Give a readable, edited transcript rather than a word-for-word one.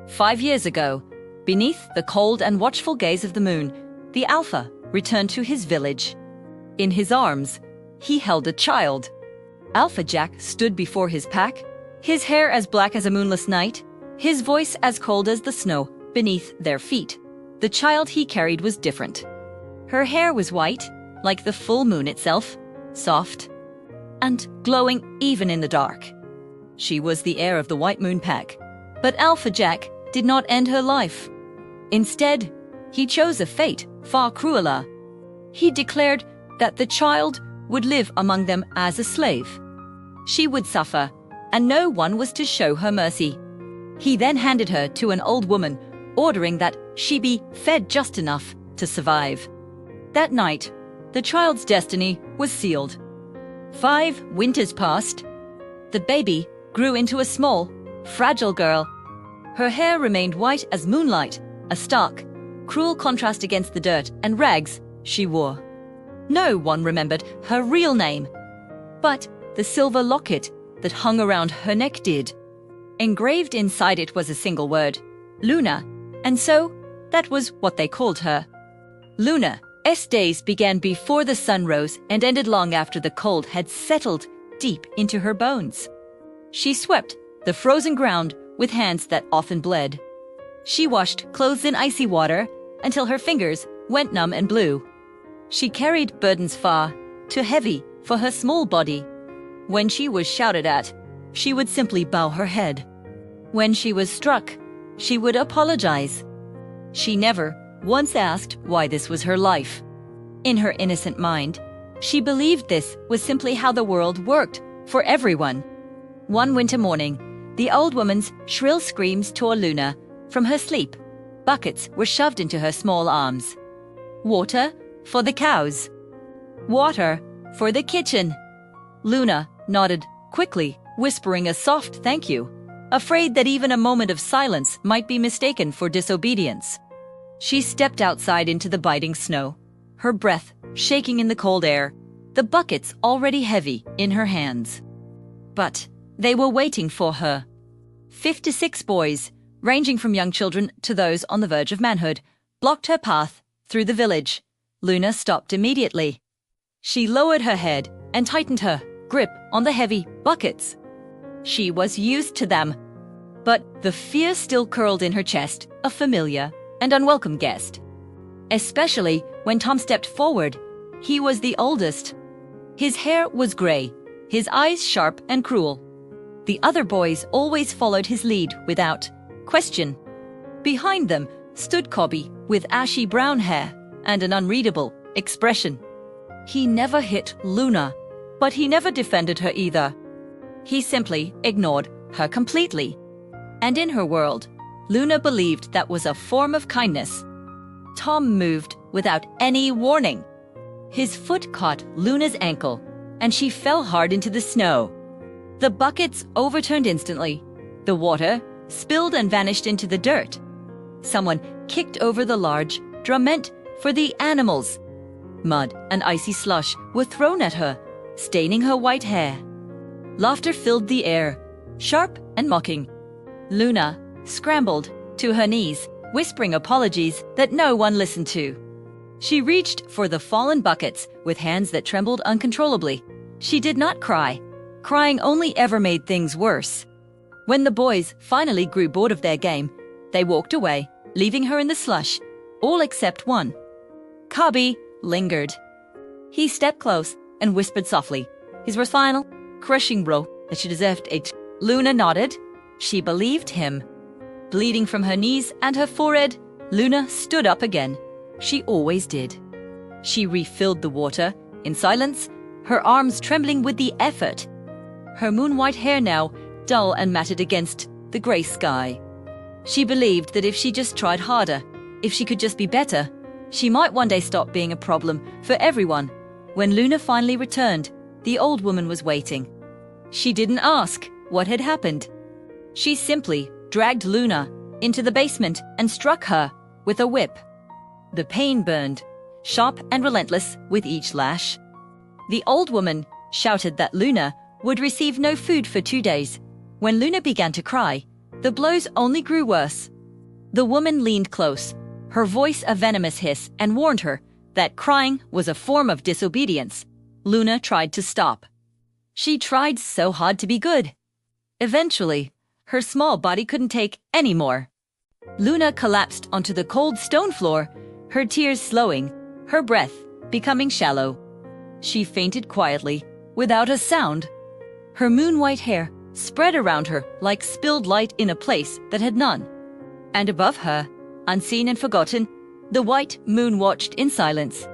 5 years ago, beneath the cold and watchful gaze of the moon, the Alpha returned to his village. In his arms, he held a child. Alpha Jack stood before his pack, his hair as black as a moonless night, his voice as cold as the snow beneath their feet. The child he carried was different. Her hair was white, like the full moon itself, soft, and glowing even in the dark. She was the heir of the White Moon Pack, but Alpha Jack did not end her life. Instead, he chose a fate far crueler. He declared that the child would live among them as a slave. She would suffer, and no one was to show her mercy. He then handed her to an old woman, ordering that she be fed just enough to survive. That night, the child's destiny was sealed. 5 winters passed. The baby grew into a small, fragile girl. Her hair remained white as moonlight, a stark, cruel contrast against the dirt and rags she wore. No one remembered her real name, but the silver locket that hung around her neck did. Engraved inside it was a single word, Luna, and so that was what they called her. Luna's days began before the sun rose and ended long after the cold had settled deep into her bones. She swept the frozen ground with hands that often bled. She washed clothes in icy water until her fingers went numb and blue. She carried burdens far too heavy for her small body. When she was shouted at, she would simply bow her head. When she was struck, she would apologize. She never once asked why this was her life. In her innocent mind, she believed this was simply how the world worked for everyone. One winter morning, the old woman's shrill screams tore Luna from her sleep. Buckets were shoved into her small arms. Water for the cows. Water for the kitchen. Luna nodded quickly, whispering a soft thank you, afraid that even a moment of silence might be mistaken for disobedience. She stepped outside into the biting snow, her breath shaking in the cold air, the buckets already heavy in her hands. But they were waiting for her. 56 boys, ranging from young children to those on the verge of manhood, blocked her path through the village. Luna stopped immediately. She lowered her head and tightened her grip on the heavy buckets. She was used to them, but the fear still curled in her chest, a familiar and unwelcome guest. Especially when Tom stepped forward. He was the oldest. His hair was gray, his eyes sharp and cruel. The other boys always followed his lead without question. Behind them stood Cobby with ashy brown hair and an unreadable expression. He never hit Luna, but he never defended her either. He simply ignored her completely. And in her world, Luna believed that was a form of kindness. Tom moved without any warning. His foot caught Luna's ankle, and she fell hard into the snow. The buckets overturned instantly. The water spilled and vanished into the dirt. Someone kicked over the large drum meant for the animals. Mud and icy slush were thrown at her, staining her white hair. Laughter filled the air, sharp and mocking. Luna scrambled to her knees, whispering apologies that no one listened to. She reached for the fallen buckets with hands that trembled uncontrollably. She did not cry. Crying only ever made things worse. When the boys finally grew bored of their game, they walked away, leaving her in the slush, all except one. Cobby lingered. He stepped close and whispered softly, his words final, crushing blow that she deserved it. Luna nodded. She believed him. Bleeding from her knees and her forehead, Luna stood up again. She always did. She refilled the water, in silence, her arms trembling with the effort. Her moon-white hair now dull and matted against the grey sky. She believed that if she just tried harder, if she could just be better, she might one day stop being a problem for everyone. When Luna finally returned, the old woman was waiting. She didn't ask what had happened. She simply dragged Luna into the basement and struck her with a whip. The pain burned, sharp and relentless with each lash. The old woman shouted that Luna would receive no food for 2 days. When Luna began to cry, the blows only grew worse The woman leaned close, her voice a venomous hiss, and warned her that crying was a form of disobedience. Luna tried to stop. She tried so hard to be good. Eventually, her small body couldn't take any more. Luna collapsed onto the cold stone floor, her tears slowing, her breath becoming shallow. She fainted quietly, without a sound. Her moon-white hair spread around her like spilled light in a place that had none. And above her, unseen and forgotten, the white moon watched in silence.